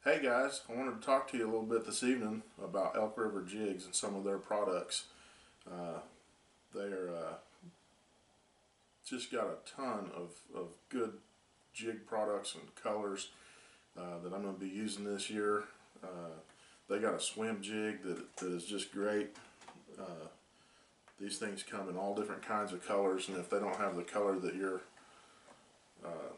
Hey guys, I wanted to talk to you a little bit this evening about Elk River Jigs and some of their products. They're just got a ton of good jig products and colors that I'm going to be using this year. They got a swim jig that is just great. These things come in all different kinds of colors, and if they don't have the color that you're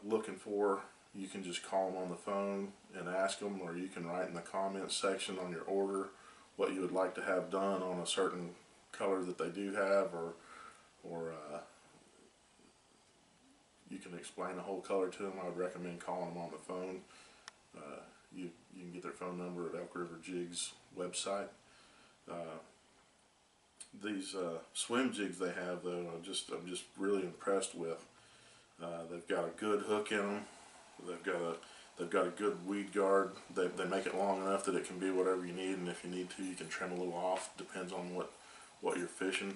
looking for, you can just call them on the phone and ask them, or you can write in the comments section on your order what you would like to have done on a certain color that they do have, or you can explain the whole color to them. I would recommend calling them on the phone. You can get their phone number at Elk River Jigs website. These swim jigs they have, though, I'm just really impressed with. They've got a good hook in them. They've got a good weed guard. They make it long enough that it can be whatever you need, and if you need to, you can trim a little off. Depends on what you're fishing.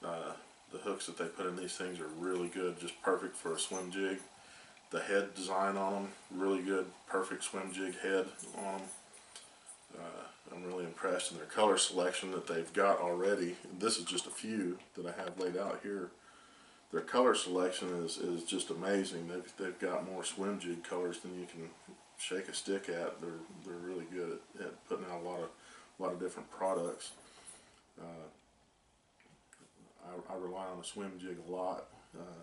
The hooks that they put in these things are really good, just perfect for a swim jig. The head design on them, really good, perfect swim jig head on them. I'm really impressed in their color selection that they've got already. This is just a few that I have laid out here. Their color selection is just amazing. They've got more swim jig colors than you can shake a stick at. They're really good at putting out a lot of different products. I rely on a swim jig a lot,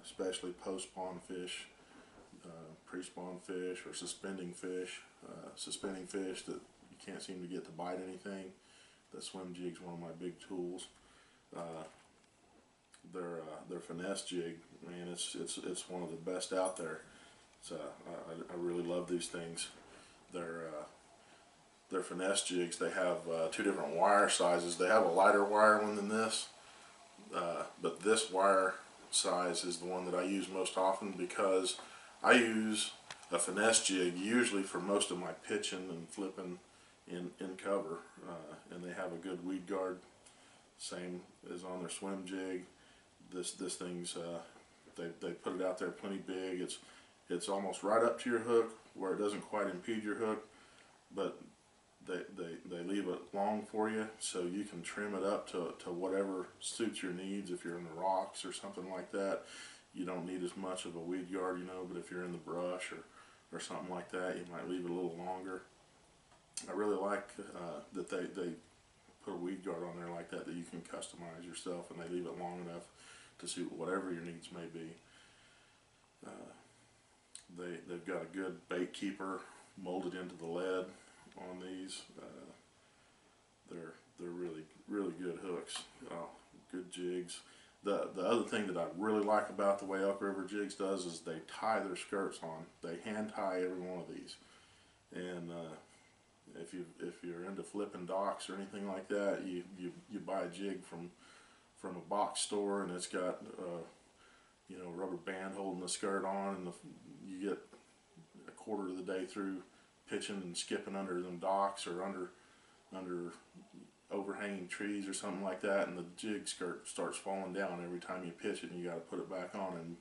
especially post-spawn fish, pre-spawn fish, or suspending fish. Suspending fish that you can't seem to get to bite anything. The swim jig's one of my big tools. Their finesse jig, man, it's one of the best out there. So I really love these things. Their finesse jigs, they have two different wire sizes. They have a lighter wire one than this, but this wire size is the one that I use most often, because I use a finesse jig usually for most of my pitching and flipping in cover, and they have a good weed guard, same as on their swim jig. This thing's they put it out there plenty big. It's almost right up to your hook where it doesn't quite impede your hook, but they leave it long for you, so you can trim it up to whatever suits your needs. If you're in the rocks or something like that, you don't need as much of a weed guard, but if you're in the brush or something like that, you might leave it a little longer. I really like that they put a weed guard on there like that you can customize yourself, and they leave it long enough to suit whatever your needs may be. They've got a good bait keeper molded into the lead on these. They're really good hooks. Good jigs. The other thing that I really like about the way Elk River Jigs does is they tie their skirts on. They hand tie every one of these, and if you're into flipping docks or anything like that, you buy a jig from a box store, and it's got a rubber band holding the skirt on, and you get a quarter of the day through pitching and skipping under them docks or under overhanging trees or something like that, and the jig skirt starts falling down every time you pitch it, and you got to put it back on, and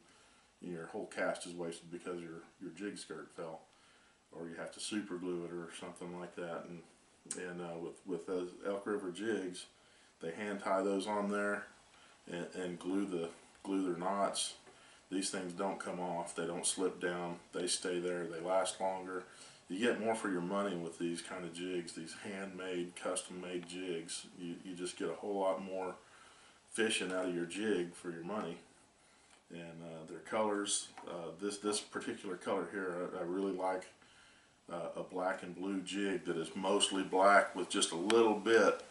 your whole cast is wasted because your jig skirt fell, or you have to super glue it or something like that. And with those Elk River Jigs, they hand tie those on there and glue their knots. These things don't come off. They don't slip down. They stay there. They last longer. You get more for your money with these kind of jigs, these handmade, custom-made jigs. You just get a whole lot more fishing out of your jig for your money. And their colors, this particular color here, I really like. A black and blue jig that is mostly black with just a little bit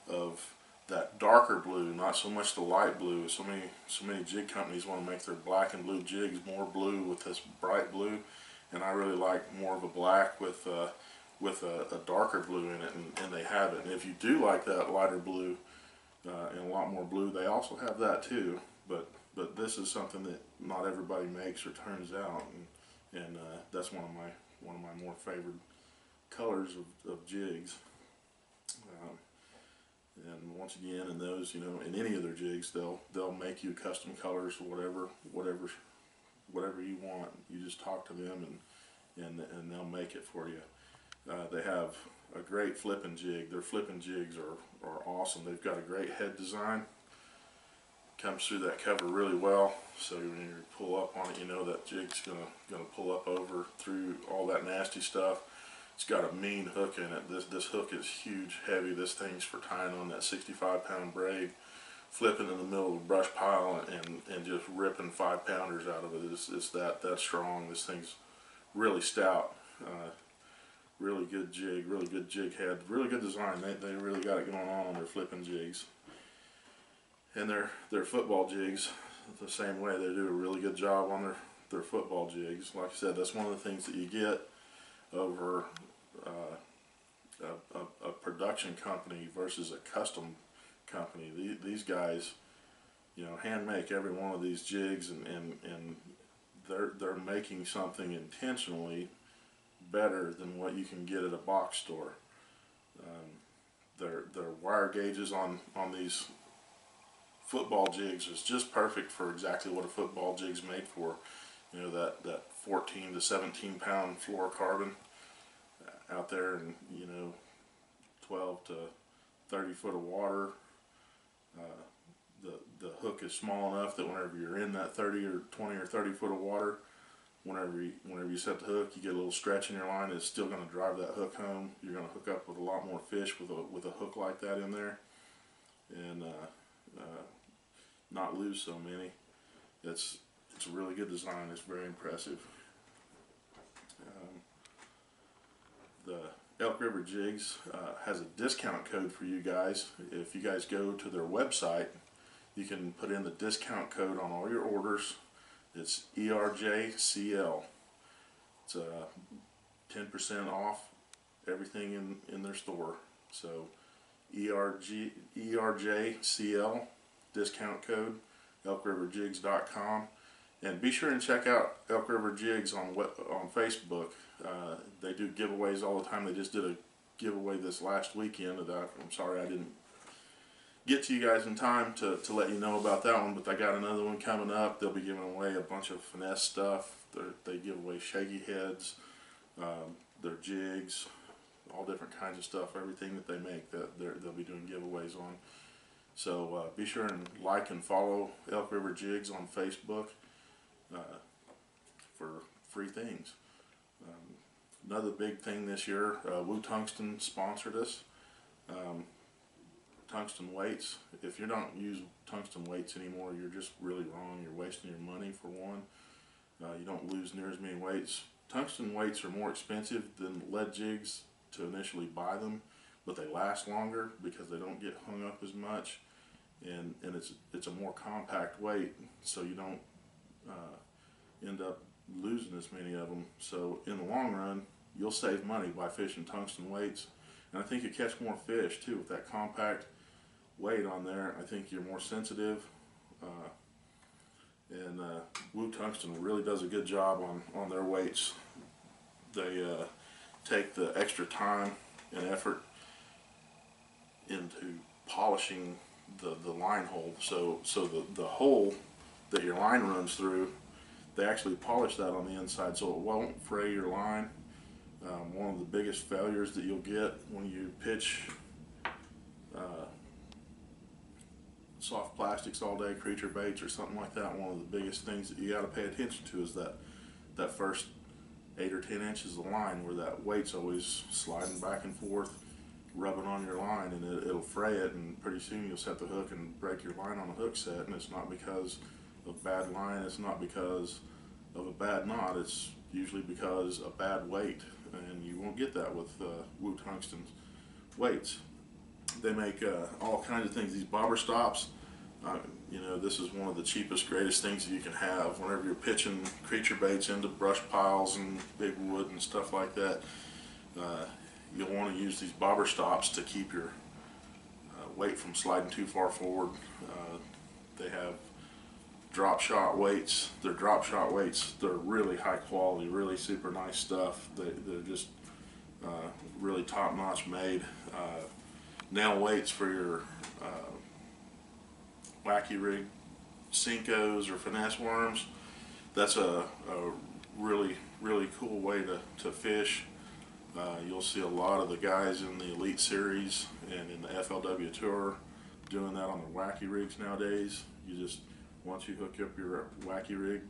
of that darker blue, not so much the light blue. So many jig companies want to make their black and blue jigs more blue with this bright blue, and I really like more of a black with a darker blue in it, and they have it. And if you do like that lighter blue and a lot more blue, they also have that too. But this is something that not everybody makes or turns out, and that's one of my more favored colors of jigs. And once again, in those, in any of their jigs, they'll make you custom colors, whatever you want. You just talk to them, and they'll make it for you. They have a great flipping jig. Their flipping jigs are awesome. They've got a great head design. Comes through that cover really well, so when you pull up on it, you know that jig's gonna pull up over through all that nasty stuff. It's got a mean hook in it. This hook is huge, heavy. This thing's for tying on that 65-pound braid, flipping in the middle of a brush pile, and just ripping 5-pounders out of it. It's that strong. This thing's really stout. Really good jig, really good jig head, really good design. They really got it going on their flipping jigs. And their football jigs, the same way. They do a really good job on their football jigs. Like I said, that's one of the things that you get over a production company versus a custom company. These guys, you know, hand make every one of these jigs, and they're making something intentionally better than what you can get at a box store. Their wire gauges on these football jigs is just perfect for exactly what a football jig's made for. You know, that 14 to 17 pound fluorocarbon out there, and you know, 12 to 30 foot of water. The hook is small enough that whenever you're in that 30 or 20 or 30 foot of water, whenever you set the hook, you get a little stretch in your line. It's still going to drive that hook home. You're going to hook up with a lot more fish with a hook like that in there, and not lose so many. It's a really good design. It's very impressive. The Elk River Jigs has a discount code for you guys. If you guys go to their website, you can put in the discount code on all your orders. It's ERJCL. It's 10% off everything in their store. So ERJCL discount code, elkriverjigs.com. And be sure and check out Elk River Jigs on Facebook. They do giveaways all the time. They just did a giveaway this last weekend that I'm sorry I didn't get to you guys in time to let you know about that one, but I got another one coming up. They'll be giving away a bunch of finesse stuff. They give away shaky heads, their jigs, all different kinds of stuff, everything that they make that they'll be doing giveaways on. So be sure and like and follow Elk River Jigs on Facebook for free things. Another big thing this year, Tungsten sponsored us. Tungsten weights. If you don't use tungsten weights anymore, you're just really wrong. You're wasting your money, for one. You don't lose near as many weights. Tungsten weights are more expensive than lead jigs to initially buy them, but they last longer because they don't get hung up as much, and it's a more compact weight, so you don't end up losing as many of them. So in the long run, you'll save money by fishing tungsten weights, and I think you catch more fish too with that compact weight on there. I think you're more sensitive, and Tungsten really does a good job on their weights. They take the extra time and effort into polishing the line hole, so the hole that your line runs through, they actually polish that on the inside so it won't fray your line. One of the biggest failures that you'll get when you pitch soft plastics all day, creature baits or something like that, one of the biggest things that you got to pay attention to is that first 8 or 10 inches of line where that weight's always sliding back and forth, rubbing on your line, and it'll fray it, and pretty soon you'll set the hook and break your line on a hook set, and it's not because of bad line, it's not because of a bad knot, it's usually because of bad weight, and you won't get that with Tungsten's weights. They make all kinds of things. These bobber stops, you know, this is one of the cheapest, greatest things that you can have whenever you're pitching creature baits into brush piles and big wood and stuff like that. You'll want to use these bobber stops to keep your weight from sliding too far forward. They have drop shot weights. They're drop shot weights. They're really high quality, really super nice stuff. They're just really top notch made. Nail weights for your wacky rig Cincos or finesse worms. That's a really cool way to fish. You'll see a lot of the guys in the Elite Series and in the FLW Tour doing that on their wacky rigs nowadays. You just, once you hook up your wacky rig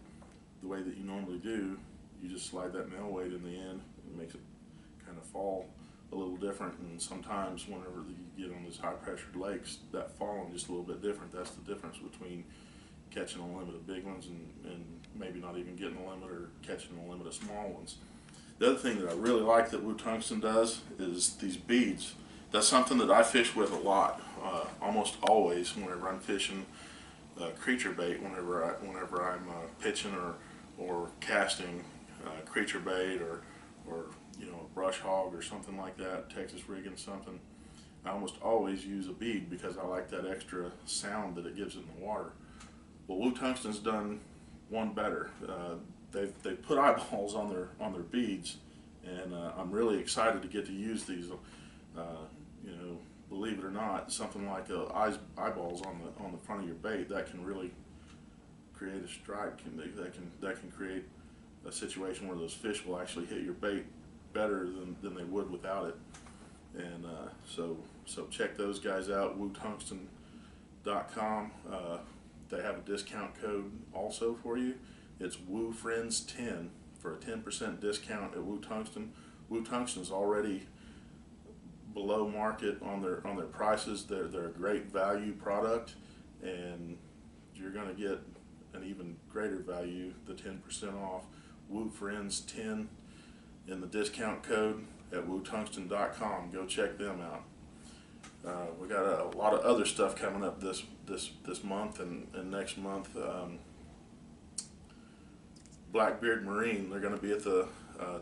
the way that you normally do, you just slide that nail weight in the end. It makes it kind of fall a little different, and sometimes whenever you get on these high pressured lakes, that falling just a little bit different. That's the difference between catching a limit of big ones and maybe not even getting a limit, or catching a limit of small ones. The other thing that I really like that Tungsten does is these beads. That's something that I fish with a lot, almost always whenever I'm fishing creature bait. Whenever I'm pitching or casting creature bait, or you know, a brush hog or something like that, Texas rigging something, I almost always use a bead because I like that extra sound that it gives in the water. Well, Tungsten's done one better. They've put eyeballs on their beads, and I'm really excited to get to use these. You know, believe it or not, something like eyeballs on the front of your bait, that can really create a strike, and that can create a situation where those fish will actually hit your bait better than they would without it. And so check those guys out, WooTungsten.com. They have a discount code also for you. It's WooFriends10 for a 10% discount at Tungsten. Tungsten's already below market on their prices. They're a great value product, and you're going to get an even greater value, the 10% off. WooFriends10 in the discount code at WooTungsten.com. Go check them out. We got a lot of other stuff coming up this month and next month. Blackbeard Marine, they're going to be at the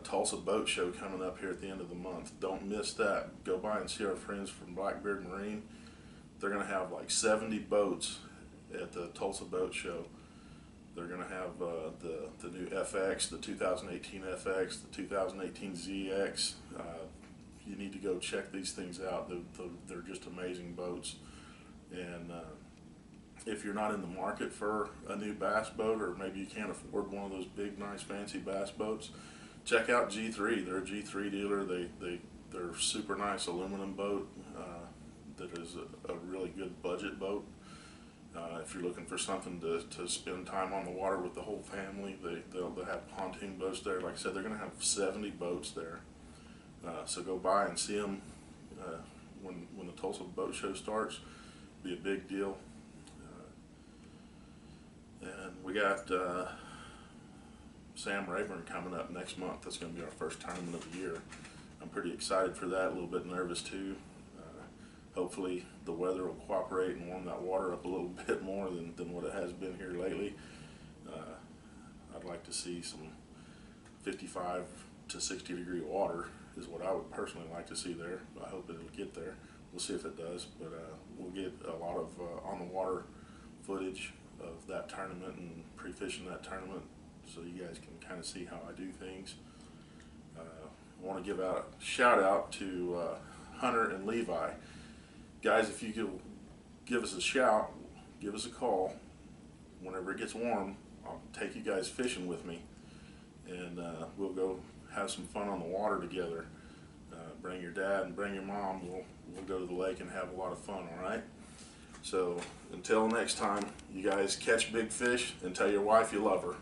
Tulsa Boat Show coming up here at the end of the month. Don't miss that. Go by and see our friends from Blackbeard Marine. They're going to have like 70 boats at the Tulsa Boat Show. They're going to have the new FX, the 2018 FX, the 2018 ZX. You need to go check these things out. They're just amazing boats. And if you're not in the market for a new bass boat, or maybe you can't afford one of those big, nice, fancy bass boats, check out G3. They're a G3 dealer. They're a super nice aluminum boat that is a really good budget boat. If you're looking for something to spend time on the water with the whole family, they'll have pontoon boats there. Like I said, they're going to have 70 boats there. So go by and see them when the Tulsa Boat Show starts. Be a big deal. And we got Sam Rayburn coming up next month. That's going to be our first tournament of the year. I'm pretty excited for that, a little bit nervous too. Hopefully the weather will cooperate and warm that water up a little bit more than what it has been here lately. I'd like to see some 55 to 60 degree water is what I would personally like to see there. I hope it'll get there. We'll see if it does, but we'll get a lot of on the water footage of that tournament and pre-fishing that tournament, so you guys can kind of see how I do things. I want to give out a shout out to Hunter and Levi. Guys, if you could give us a shout, give us a call. Whenever it gets warm, I'll take you guys fishing with me, and we'll go have some fun on the water together. Bring your dad and bring your mom. We'll go to the lake and have a lot of fun, all right? So until next time, you guys catch big fish and tell your wife you love her.